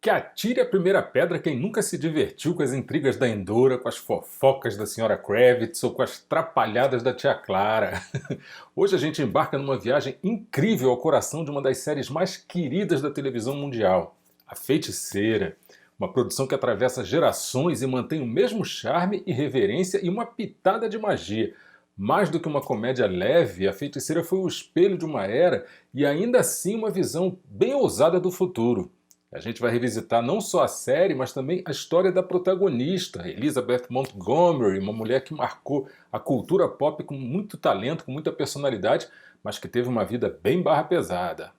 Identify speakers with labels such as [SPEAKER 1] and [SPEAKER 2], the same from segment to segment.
[SPEAKER 1] Que atire a primeira pedra quem nunca se divertiu com as intrigas da Endora, com as fofocas da Senhora Kravitz ou com as trapalhadas da Tia Clara. Hoje a gente embarca numa viagem incrível ao coração de uma das séries mais queridas da televisão mundial, A Feiticeira. Uma produção que atravessa gerações e mantém o mesmo charme, irreverência e uma pitada de magia. Mais do que uma comédia leve, A Feiticeira foi o espelho de uma era e ainda assim uma visão bem ousada do futuro. A gente vai revisitar não só a série, mas também a história da protagonista, Elizabeth Montgomery, uma mulher que marcou a cultura pop com muito talento, com muita personalidade, mas que teve uma vida bem barra pesada.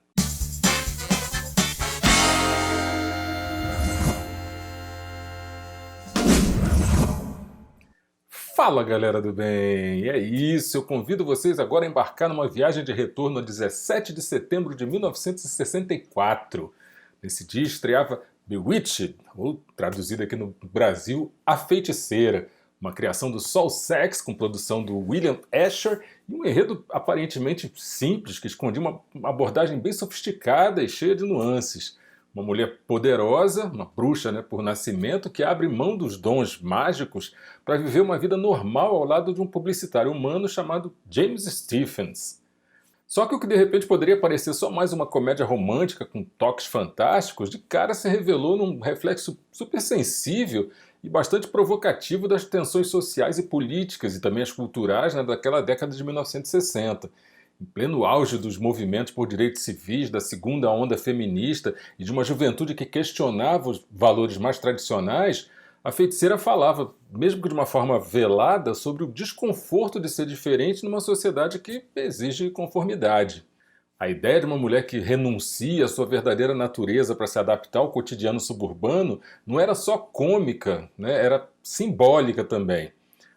[SPEAKER 1] Fala galera do bem, é isso, eu convido vocês agora a embarcar numa viagem de retorno a 17 de setembro de 1964. Nesse dia estreava Bewitched, ou traduzido aqui no Brasil, A Feiticeira, uma criação do Saul Zaentz com produção do William Asher e um enredo aparentemente simples que escondia uma abordagem bem sofisticada e cheia de nuances. Uma mulher poderosa, uma bruxa, né, por nascimento, que abre mão dos dons mágicos para viver uma vida normal ao lado de um publicitário humano chamado James Stephens. Só que o que de repente poderia parecer só mais uma comédia romântica com toques fantásticos, de cara se revelou num reflexo super sensível e bastante provocativo das tensões sociais e políticas e também as culturais, né, daquela década de 1960. Em pleno auge dos movimentos por direitos civis, da segunda onda feminista e de uma juventude que questionava os valores mais tradicionais, a Feiticeira falava, mesmo que de uma forma velada, sobre o desconforto de ser diferente numa sociedade que exige conformidade. A ideia de uma mulher que renuncia à sua verdadeira natureza para se adaptar ao cotidiano suburbano não era só cômica, né? Era simbólica também.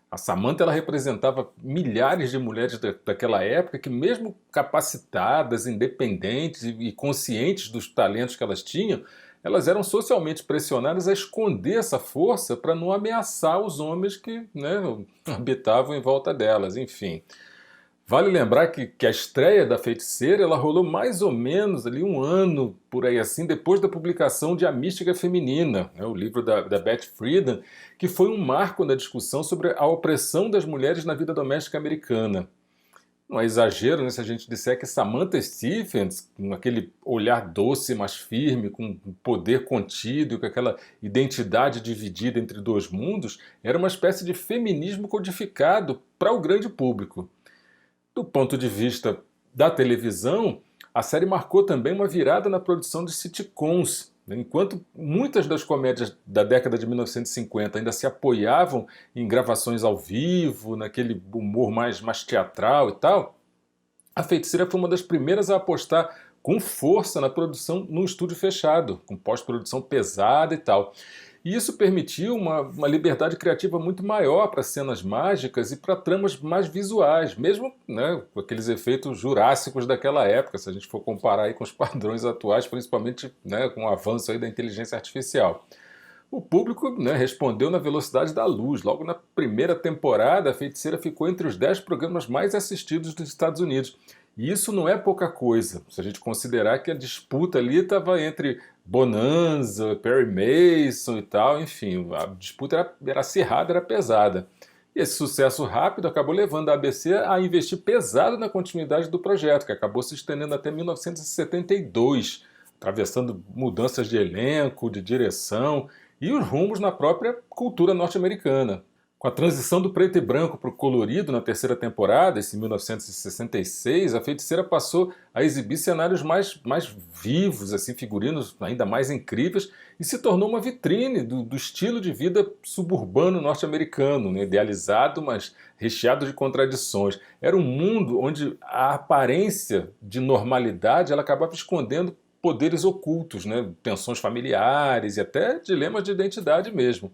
[SPEAKER 1] A Samantha ela representava milhares de mulheres daquela época que, mesmo capacitadas, independentes e conscientes dos talentos que elas tinham, elas eram socialmente pressionadas a esconder essa força para não ameaçar os homens que, né, habitavam em volta delas, enfim. Vale lembrar que a estreia da Feiticeira ela rolou mais ou menos ali um ano, por aí assim, depois da publicação de A Mística Feminina, né, o livro da Beth Friedan, que foi um marco na discussão sobre a opressão das mulheres na vida doméstica americana. Não é exagero, né, se a gente disser que Samantha Stephens, com aquele olhar doce, mas firme, com um poder contido, com aquela identidade dividida entre dois mundos, era uma espécie de feminismo codificado para o grande público. Do ponto de vista da televisão, a série marcou também uma virada na produção de sitcoms. Enquanto muitas das comédias da década de 1950 ainda se apoiavam em gravações ao vivo, naquele humor mais teatral e tal, A Feiticeira foi uma das primeiras a apostar com força na produção num estúdio fechado, com pós-produção pesada e tal. E isso permitiu uma liberdade criativa muito maior para cenas mágicas e para tramas mais visuais, mesmo, né, com aqueles efeitos jurássicos daquela época, se a gente for comparar aí com os padrões atuais, principalmente, né, com o avanço aí da inteligência artificial. O público, né, respondeu na velocidade da luz. Logo na primeira temporada, A Feiticeira ficou entre os 10 programas mais assistidos dos Estados Unidos. E isso não é pouca coisa, se a gente considerar que a disputa ali estava entre Bonanza, Perry Mason e tal, enfim, a disputa era acirrada, era pesada. E esse sucesso rápido acabou levando a ABC a investir pesado na continuidade do projeto, que acabou se estendendo até 1972, atravessando mudanças de elenco, de direção e os rumos na própria cultura norte-americana. Com a transição do preto e branco para o colorido na terceira temporada, em 1966, A Feiticeira passou a exibir cenários mais vivos, assim, figurinos ainda mais incríveis, e se tornou uma vitrine do estilo de vida suburbano norte-americano, né, idealizado, mas recheado de contradições. Era um mundo onde a aparência de normalidade ela acabava escondendo poderes ocultos, né, tensões familiares e até dilemas de identidade mesmo.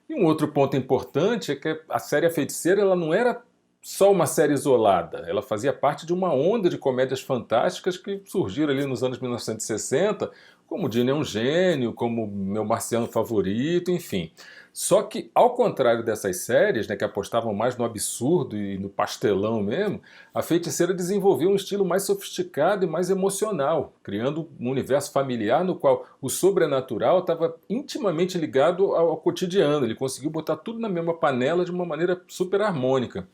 [SPEAKER 1] E um outro ponto importante é que a série A Feiticeira ela não era só uma série isolada, ela fazia parte de uma onda de comédias fantásticas que surgiram ali nos anos 1960, como o Dino é um gênio, como meu marciano favorito, enfim. Só que, ao contrário dessas séries, né, que apostavam mais no absurdo e no pastelão mesmo, a Feiticeira desenvolveu um estilo mais sofisticado e mais emocional, criando um universo familiar no qual o sobrenatural estava intimamente ligado ao cotidiano. Ele conseguiu botar tudo na mesma panela de uma maneira super harmônica.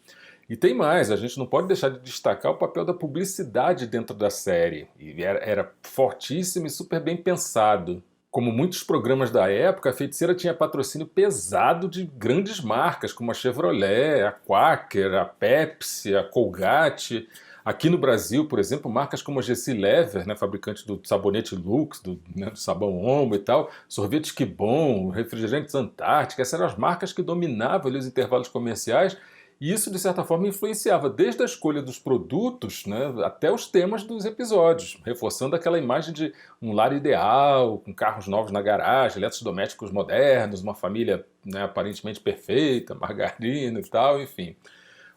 [SPEAKER 1] E tem mais, a gente não pode deixar de destacar o papel da publicidade dentro da série. E era fortíssimo e super bem pensado. Como muitos programas da época, a Feiticeira tinha patrocínio pesado de grandes marcas, como a Chevrolet, a Quaker, a Pepsi, a Colgate. Aqui no Brasil, por exemplo, marcas como a GC Lever, né, fabricante do sabonete Lux, do sabão Omo e tal, sorvete Que Bom, refrigerantes Antártica, essas eram as marcas que dominavam ali os intervalos comerciais. E isso, de certa forma, influenciava desde a escolha dos produtos, né, até os temas dos episódios, reforçando aquela imagem de um lar ideal, com carros novos na garagem, eletrodomésticos modernos, uma família, né, aparentemente perfeita, margarina e tal, enfim.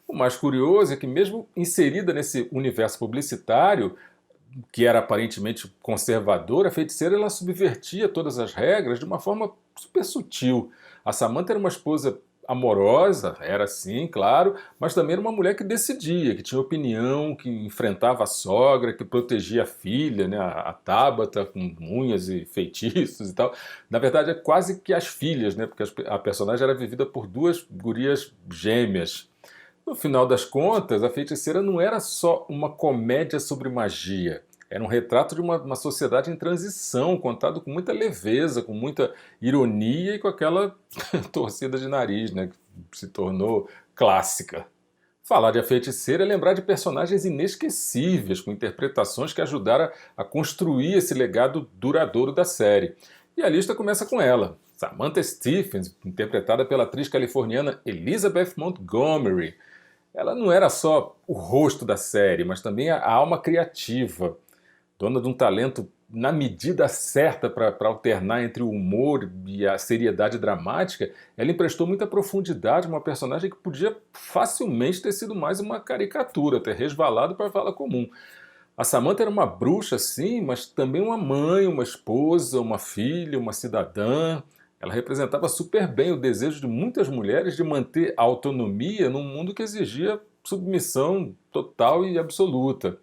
[SPEAKER 1] O mais curioso é que, mesmo inserida nesse universo publicitário, que era aparentemente conservador, a Feiticeira ela subvertia todas as regras de uma forma super sutil. A Samantha era uma esposa amorosa, era sim, claro, mas também era uma mulher que decidia, que tinha opinião, que enfrentava a sogra, que protegia a filha, né, a Tabata, com unhas e feitiços e tal. Na verdade, é quase que as filhas, né, porque a personagem era vivida por duas gurias gêmeas. No final das contas, A Feiticeira não era só uma comédia sobre magia. Era um retrato de uma sociedade em transição, contado com muita leveza, com muita ironia e com aquela torcida de nariz, né, que se tornou clássica. Falar de A Feiticeira é lembrar de personagens inesquecíveis, com interpretações que ajudaram a construir esse legado duradouro da série. E a lista começa com ela, Samantha Stephens, interpretada pela atriz californiana Elizabeth Montgomery. Ela não era só o rosto da série, mas também a alma criativa, dona de um talento na medida certa para alternar entre o humor e a seriedade dramática. Ela emprestou muita profundidade a uma personagem que podia facilmente ter sido mais uma caricatura, ter resvalado para a vala comum. A Samantha era uma bruxa, sim, mas também uma mãe, uma esposa, uma filha, uma cidadã. Ela representava super bem o desejo de muitas mulheres de manter a autonomia num mundo que exigia submissão total e absoluta.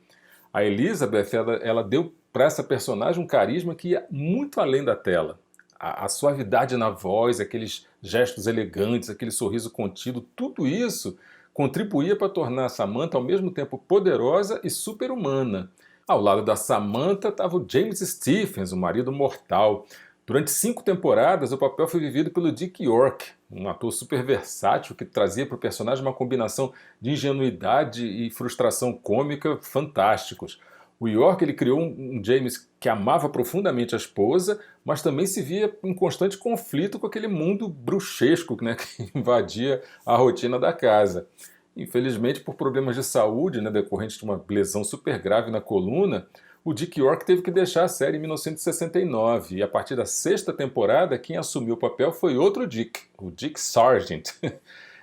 [SPEAKER 1] A Elizabeth, ela deu para essa personagem um carisma que ia muito além da tela. A suavidade na voz, aqueles gestos elegantes, aquele sorriso contido, tudo isso contribuía para tornar a Samantha ao mesmo tempo poderosa e super-humana. Ao lado da Samantha estava o James Stephens, o marido mortal. Durante 5 temporadas, o papel foi vivido pelo Dick York, um ator super versátil que trazia para o personagem uma combinação de ingenuidade e frustração cômica fantásticos. O York ele criou um James que amava profundamente a esposa, mas também se via em constante conflito com aquele mundo bruxesco, né, que invadia a rotina da casa. Infelizmente, por problemas de saúde, né, decorrentes de uma lesão super grave na coluna, o Dick York teve que deixar a série em 1969, e a partir da 6ª temporada, quem assumiu o papel foi outro Dick, o Dick Sargent.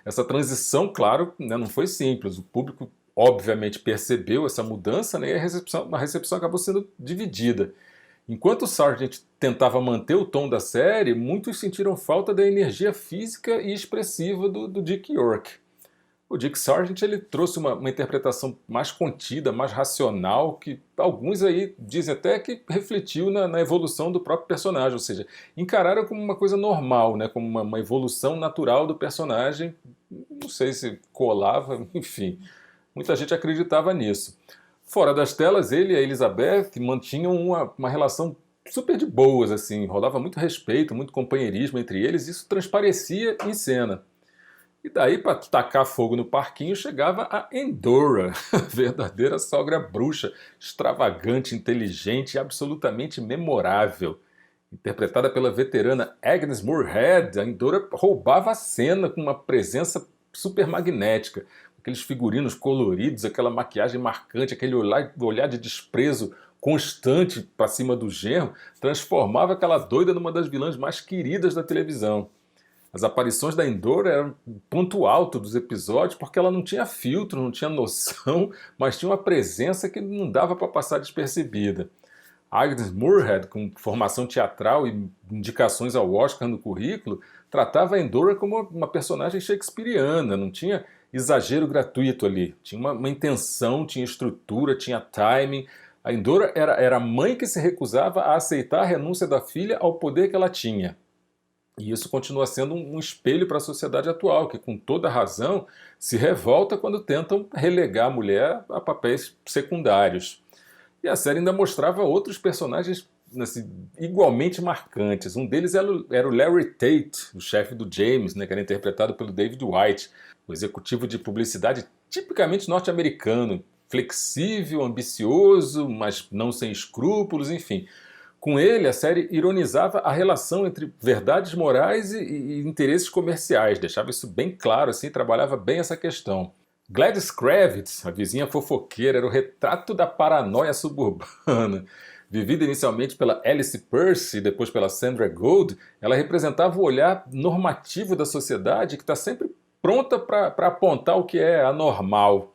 [SPEAKER 1] Essa transição, claro, né, não foi simples, o público obviamente percebeu essa mudança, né, e a recepção acabou sendo dividida. Enquanto o Sargent tentava manter o tom da série, muitos sentiram falta da energia física e expressiva do Dick York. O Dick Sargent ele trouxe uma interpretação mais contida, mais racional, que alguns aí dizem até que refletiu na evolução do próprio personagem, ou seja, encararam como uma coisa normal, né, como uma evolução natural do personagem. Não sei se colava, enfim, muita gente acreditava nisso. Fora das telas, ele e a Elizabeth mantinham uma relação super de boas, assim, rolava muito respeito, muito companheirismo entre eles, e isso transparecia em cena. E daí, para tacar fogo no parquinho, chegava a Endora, a verdadeira sogra bruxa, extravagante, inteligente e absolutamente memorável. Interpretada pela veterana Agnes Moorehead, a Endora roubava a cena com uma presença super magnética. Aqueles figurinos coloridos, aquela maquiagem marcante, aquele olhar de desprezo constante para cima do genro, transformava aquela doida numa das vilãs mais queridas da televisão. As aparições da Endora eram o ponto alto dos episódios porque ela não tinha filtro, não tinha noção, mas tinha uma presença que não dava para passar despercebida. Agnes Moorehead, com formação teatral e indicações ao Oscar no currículo, tratava a Endora como uma personagem shakespeariana, não tinha exagero gratuito ali. Tinha uma intenção, tinha estrutura, tinha timing. A Endora era a mãe que se recusava a aceitar a renúncia da filha ao poder que ela tinha. E isso continua sendo um espelho para a sociedade atual, que com toda razão se revolta quando tentam relegar a mulher a papéis secundários. E a série ainda mostrava outros personagens assim, igualmente marcantes. Um deles era o Larry Tate, o chefe do James, né, que era interpretado pelo David White, o executivo de publicidade tipicamente norte-americano, flexível, ambicioso, mas não sem escrúpulos, enfim. Com ele, a série ironizava a relação entre verdades morais e interesses comerciais, deixava isso bem claro, assim, trabalhava bem essa questão. Gladys Kravitz, a vizinha fofoqueira, era o retrato da paranoia suburbana. Vivida inicialmente pela Alice Percy e depois pela Sandra Gould, ela representava o olhar normativo da sociedade que está sempre pronta para apontar o que é anormal.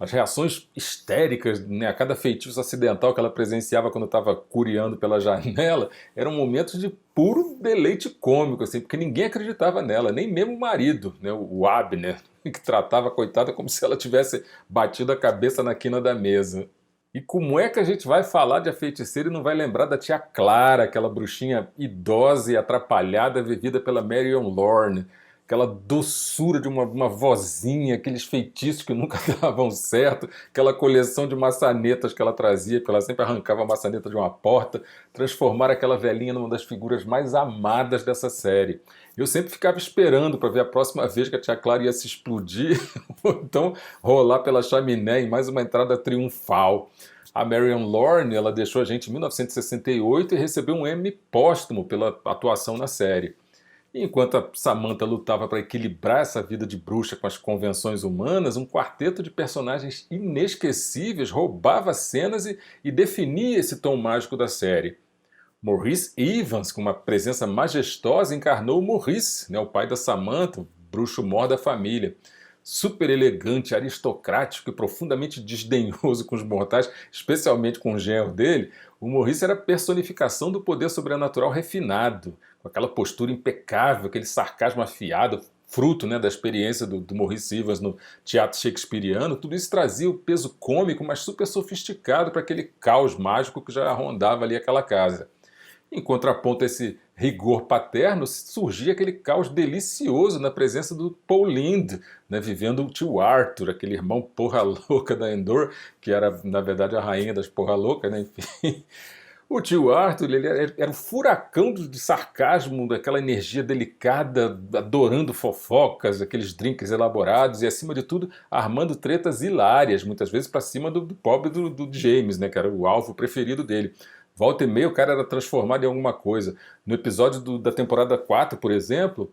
[SPEAKER 1] As reações histéricas, né, a cada feitiço acidental que ela presenciava quando estava curiando pela janela, eram momentos de puro deleite cômico, assim, porque ninguém acreditava nela, nem mesmo o marido, né, o Abner, que tratava a coitada como se ela tivesse batido a cabeça na quina da mesa. E como é que a gente vai falar de A Feiticeira e não vai lembrar da tia Clara, aquela bruxinha idosa e atrapalhada vivida pela Marion Lorne? Aquela doçura de uma vozinha, aqueles feitiços que nunca davam certo, aquela coleção de maçanetas que ela trazia, porque ela sempre arrancava a maçaneta de uma porta, transformar aquela velhinha numa das figuras mais amadas dessa série. Eu sempre ficava esperando para ver a próxima vez que a tia Clara ia se explodir, ou então rolar pela chaminé em mais uma entrada triunfal. A Marion Lorne, ela deixou a gente em 1968 e recebeu um Emmy póstumo pela atuação na série. E enquanto a Samantha lutava para equilibrar essa vida de bruxa com as convenções humanas, um quarteto de personagens inesquecíveis roubava cenas e definia esse tom mágico da série. Maurice Evans, com uma presença majestosa, encarnou o Maurice, né, o pai da Samantha, o bruxo mor da família. Super elegante, aristocrático e profundamente desdenhoso com os mortais, especialmente com o genro dele, o Maurice era a personificação do poder sobrenatural refinado, com aquela postura impecável, aquele sarcasmo afiado, fruto, né, da experiência do Maurice Evans no teatro shakespeariano. Tudo isso trazia o peso cômico, mas super sofisticado para aquele caos mágico que já rondava ali aquela casa. Em contraponto a esse rigor paterno, surgia aquele caos delicioso na presença do Paul Lynde, né, vivendo o tio Arthur, aquele irmão porra louca da Endor, que era, na verdade, a rainha das porra loucas, né, enfim. O tio Arthur ele era um furacão de sarcasmo, daquela energia delicada, adorando fofocas, aqueles drinks elaborados e, acima de tudo, armando tretas hilárias, muitas vezes para cima do pobre do James, né, que era o alvo preferido dele. Volta e meia o cara era transformado em alguma coisa. No episódio da temporada 4, por exemplo,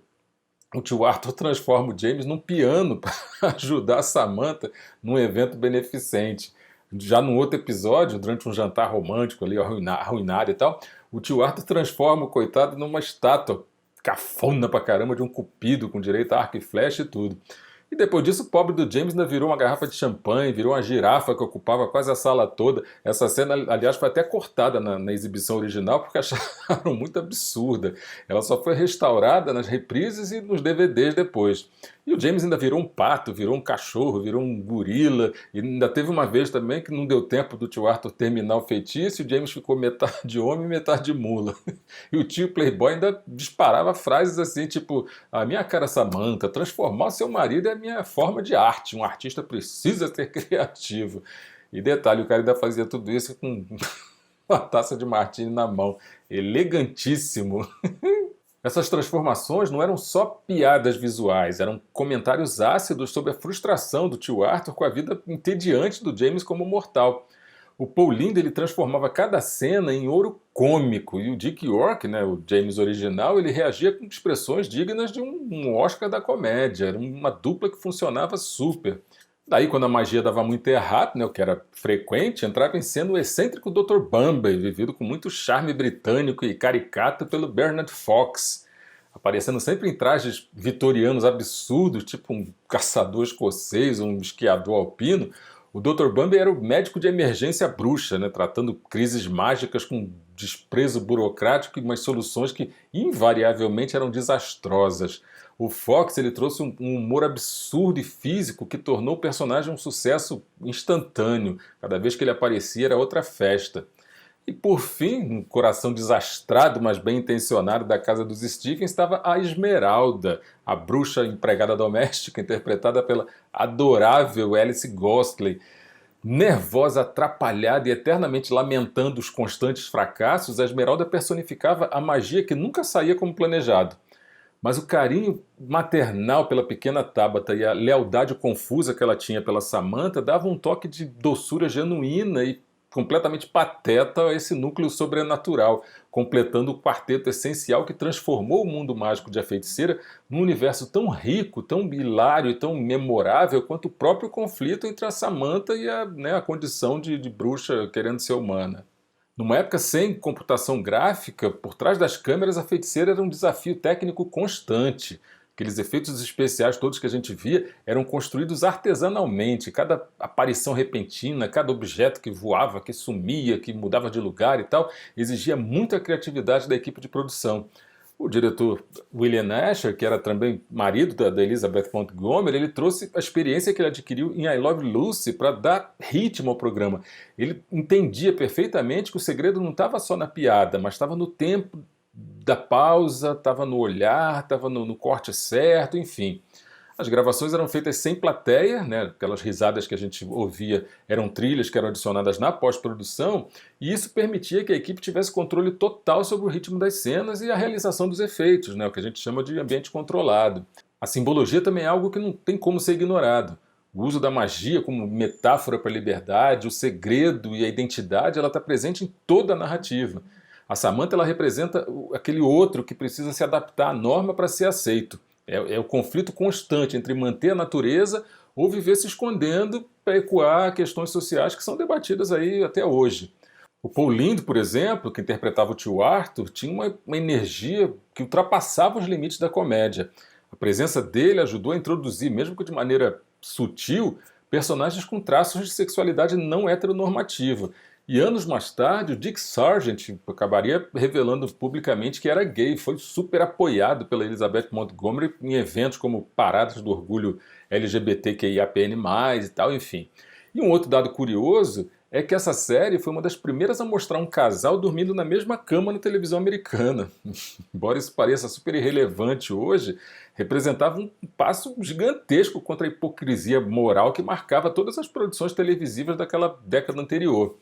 [SPEAKER 1] o tio Arthur transforma o James num piano para ajudar a Samantha num evento beneficente. Já num outro episódio, durante um jantar romântico ali, arruinado e tal, o tio Arthur transforma o coitado numa estátua cafona pra caramba de um cupido com direito a arco e flecha e tudo. E depois disso, o pobre do James ainda virou uma garrafa de champanhe, virou uma girafa que ocupava quase a sala toda. Essa cena, aliás, foi até cortada na exibição original porque acharam muito absurda. Ela só foi restaurada nas reprises e nos DVDs depois. E o James ainda virou um pato, virou um cachorro, virou um gorila. E ainda teve uma vez também que não deu tempo do tio Arthur terminar o feitiço e o James ficou metade homem e metade mula. E o tio Playboy ainda disparava frases assim, tipo: a minha cara Samantha, transformar o seu marido é a minha forma de arte. Um artista precisa ser criativo. E detalhe, o cara ainda fazia tudo isso com uma taça de martini na mão. Elegantíssimo. Essas transformações não eram só piadas visuais, eram comentários ácidos sobre a frustração do tio Arthur com a vida entediante do James como mortal. O Paul Lynde ele transformava cada cena em ouro cômico, e o Dick York, né, o James original, ele reagia com expressões dignas de um Oscar da comédia. Era uma dupla que funcionava super. Daí, quando a magia dava muito errado, né, o que era frequente, entrava em cena o excêntrico Dr. Bumby, vivido com muito charme britânico e caricato pelo Bernard Fox, aparecendo sempre em trajes vitorianos absurdos, tipo um caçador escocês, um esquiador alpino. O Dr. Bumby era o médico de emergência bruxa, né, tratando crises mágicas com desprezo burocrático e umas soluções que invariavelmente eram desastrosas. O Fox ele trouxe um humor absurdo e físico que tornou o personagem um sucesso instantâneo. Cada vez que ele aparecia era outra festa. E por fim, no coração desastrado, mas bem intencionado da casa dos Stevens, estava a Esmeralda, a bruxa empregada doméstica, interpretada pela adorável Alice Ghostley. Nervosa, atrapalhada e eternamente lamentando os constantes fracassos, a Esmeralda personificava a magia que nunca saía como planejado. Mas o carinho maternal pela pequena Tabitha e a lealdade confusa que ela tinha pela Samantha davam um toque de doçura genuína e completamente pateta a esse núcleo sobrenatural, completando o quarteto essencial que transformou o mundo mágico de A Feiticeira num universo tão rico, tão hilário e tão memorável quanto o próprio conflito entre a Samantha e a condição de bruxa querendo ser humana. Numa época sem computação gráfica, por trás das câmeras a Feiticeira era um desafio técnico constante. Aqueles efeitos especiais todos que a gente via eram construídos artesanalmente. Cada aparição repentina, cada objeto que voava, que sumia, que mudava de lugar e tal, exigia muita criatividade da equipe de produção. O diretor William Asher, que era também marido da Elizabeth Montgomery, ele trouxe a experiência que ele adquiriu em I Love Lucy para dar ritmo ao programa. Ele entendia perfeitamente que o segredo não estava só na piada, mas estava no tempo da pausa, estava no olhar, estava no corte certo, enfim. As gravações eram feitas sem plateia, né? Aquelas risadas que a gente ouvia eram trilhas que eram adicionadas na pós-produção, e isso permitia que a equipe tivesse controle total sobre o ritmo das cenas e a realização dos efeitos, né? O que a gente chama de ambiente controlado. A simbologia também é algo que não tem como ser ignorado. O uso da magia como metáfora para a liberdade, o segredo e a identidade, ela está presente em toda a narrativa. A Samantha ela representa aquele outro que precisa se adaptar à norma para ser aceito. É o conflito constante entre manter a natureza ou viver se escondendo para ecoar questões sociais que são debatidas aí até hoje. O Paul Lynde, por exemplo, que interpretava o tio Arthur, tinha uma energia que ultrapassava os limites da comédia. A presença dele ajudou a introduzir, mesmo que de maneira sutil, personagens com traços de sexualidade não heteronormativa. E anos mais tarde, o Dick Sargent acabaria revelando publicamente que era gay. Foi super apoiado pela Elizabeth Montgomery em eventos como Paradas do Orgulho LGBTQIAPN+, e tal, enfim. E um outro dado curioso é que essa série foi uma das primeiras a mostrar um casal dormindo na mesma cama na televisão americana. Embora isso pareça super irrelevante hoje, representava um passo gigantesco contra a hipocrisia moral que marcava todas as produções televisivas daquela década anterior.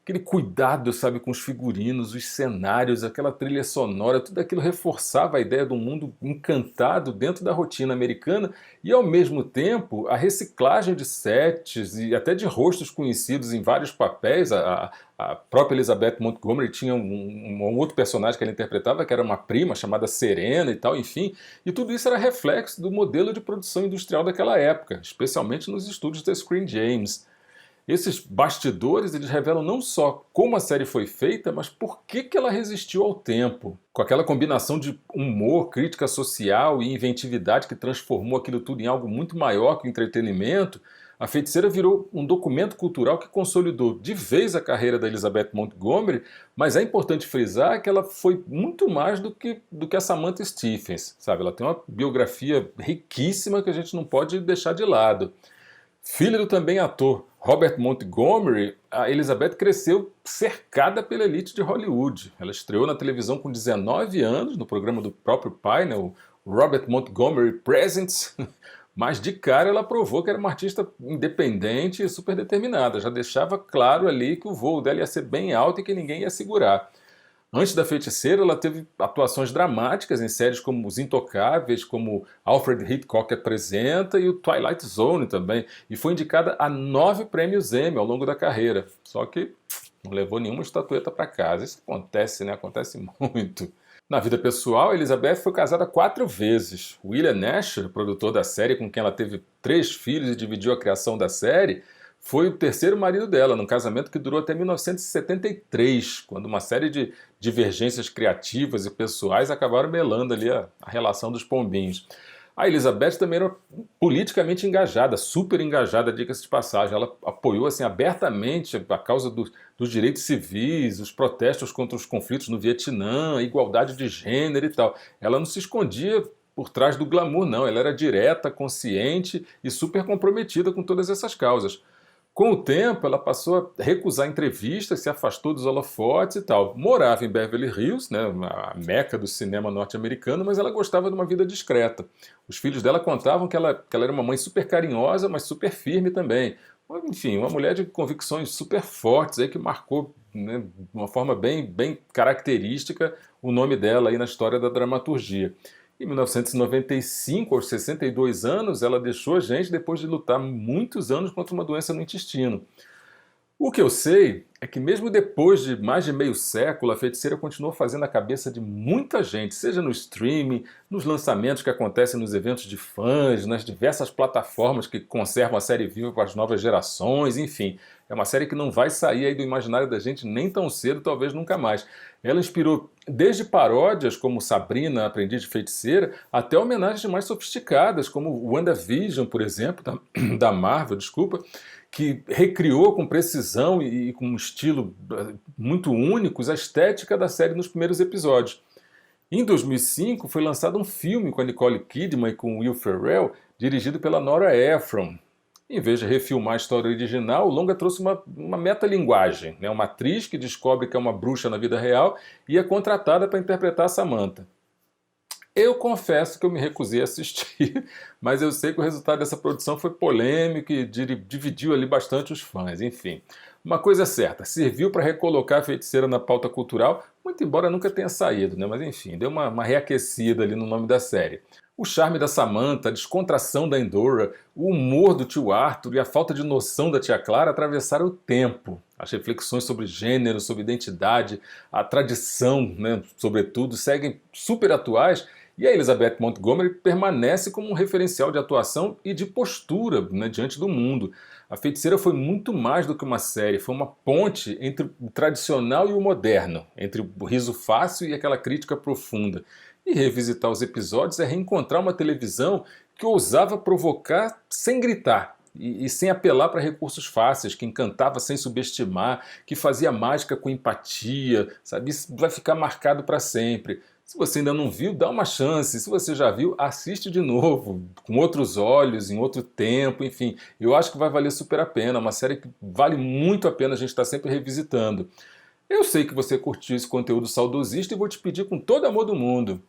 [SPEAKER 1] Aquele cuidado, sabe, com os figurinos, os cenários, aquela trilha sonora, tudo aquilo reforçava a ideia de um mundo encantado dentro da rotina americana e, ao mesmo tempo, a reciclagem de sets e até de rostos conhecidos em vários papéis. A própria Elizabeth Montgomery tinha um outro personagem que ela interpretava, que era uma prima chamada Serena e tal, enfim. E tudo isso era reflexo do modelo de produção industrial daquela época, especialmente nos estúdios da Screen Gems. Esses bastidores eles revelam não só como a série foi feita, mas por que ela resistiu ao tempo. Com aquela combinação de humor, crítica social e inventividade que transformou aquilo tudo em algo muito maior que o entretenimento, A Feiticeira virou um documento cultural que consolidou de vez a carreira da Elizabeth Montgomery, mas é importante frisar que ela foi muito mais do que a Samantha Stephens, sabe? Ela tem uma biografia riquíssima que a gente não pode deixar de lado. Filha do também ator Robert Montgomery, a Elizabeth cresceu cercada pela elite de Hollywood. Ela estreou na televisão com 19 anos, no programa do próprio pai, né, o Robert Montgomery Presents, mas de cara ela provou que era uma artista independente e super determinada. Já deixava claro ali que o voo dela ia ser bem alto e que ninguém ia segurar. Antes da Feiticeira, ela teve atuações dramáticas em séries como Os Intocáveis, como Alfred Hitchcock Apresenta e o Twilight Zone também, e foi indicada a 9 prêmios Emmy ao longo da carreira. Só que não levou nenhuma estatueta para casa. Isso acontece, né? Acontece muito. Na vida pessoal, Elizabeth foi casada 4 vezes. William Asher, produtor da série, com quem ela teve 3 filhos e dividiu a criação da série, foi o terceiro marido dela, num casamento que durou até 1973, quando uma série de divergências criativas e pessoais acabaram melando ali a relação dos pombinhos. A Elizabeth também era politicamente engajada, super engajada, diga-se de passagem. Ela apoiou assim, abertamente a causa dos direitos civis, os protestos contra os conflitos no Vietnã, a igualdade de gênero e tal. Ela não se escondia por trás do glamour, não. Ela era direta, consciente e super comprometida com todas essas causas. Com o tempo, ela passou a recusar entrevistas, se afastou dos holofotes e tal. Morava em Beverly Hills, né, a meca do cinema norte-americano, mas ela gostava de uma vida discreta. Os filhos dela contavam que ela era uma mãe super carinhosa, mas super firme também. Enfim, uma mulher de convicções super fortes, aí que marcou, né, de uma forma bem característica o nome dela aí na história da dramaturgia. Em 1995, aos 62 anos, ela deixou a gente depois de lutar muitos anos contra uma doença no intestino. O que eu sei é que mesmo depois de mais de meio século, a Feiticeira continuou fazendo a cabeça de muita gente, seja no streaming, nos lançamentos que acontecem nos eventos de fãs, nas diversas plataformas que conservam a série viva para as novas gerações, enfim. É uma série que não vai sair aí do imaginário da gente nem tão cedo, talvez nunca mais. Ela inspirou desde paródias como Sabrina, Aprendiz de Feiticeira, até homenagens mais sofisticadas, como WandaVision, por exemplo, da Marvel, desculpa, que recriou com precisão e com um estilo muito únicos a estética da série nos primeiros episódios. Em 2005 foi lançado um filme com a Nicole Kidman e com Will Ferrell, dirigido pela Nora Ephron. Em vez de refilmar a história original, o longa trouxe uma metalinguagem, né? Uma atriz que descobre que é uma bruxa na vida real e é contratada para interpretar a Samantha. Eu confesso que eu me recusei a assistir, mas eu sei que o resultado dessa produção foi polêmico e dividiu ali bastante os fãs, enfim. Uma coisa é certa, serviu para recolocar a Feiticeira na pauta cultural, muito embora nunca tenha saído, né? Mas enfim, deu uma reaquecida ali no nome da série. O charme da Samantha, a descontração da Endora, o humor do tio Arthur e a falta de noção da tia Clara atravessaram o tempo. As reflexões sobre gênero, sobre identidade, a tradição, né, sobretudo, seguem super atuais. E a Elizabeth Montgomery permanece como um referencial de atuação e de postura, né, diante do mundo. A Feiticeira foi muito mais do que uma série, foi uma ponte entre o tradicional e o moderno, entre o riso fácil e aquela crítica profunda. E revisitar os episódios é reencontrar uma televisão que ousava provocar sem gritar e sem apelar para recursos fáceis, que encantava sem subestimar, que fazia mágica com empatia, sabe? Isso vai ficar marcado para sempre. Se você ainda não viu, dá uma chance. Se você já viu, assiste de novo, com outros olhos, em outro tempo, enfim. Eu acho que vai valer super a pena. É uma série que vale muito a pena a gente estar sempre revisitando. Eu sei que você curtiu esse conteúdo saudosista e vou te pedir com todo amor do mundo.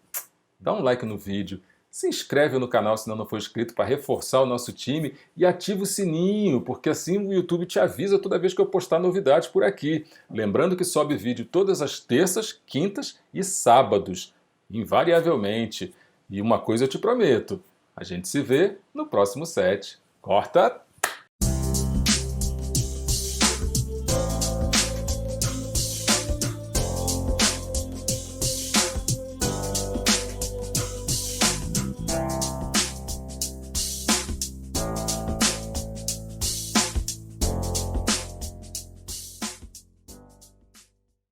[SPEAKER 1] Dá um like no vídeo, se inscreve no canal se não for inscrito para reforçar o nosso time e ativa o sininho, porque assim o YouTube te avisa toda vez que eu postar novidades por aqui. Lembrando que sobe vídeo todas as terças, quintas e sábados, invariavelmente. E uma coisa eu te prometo, a gente se vê no próximo set. Corta!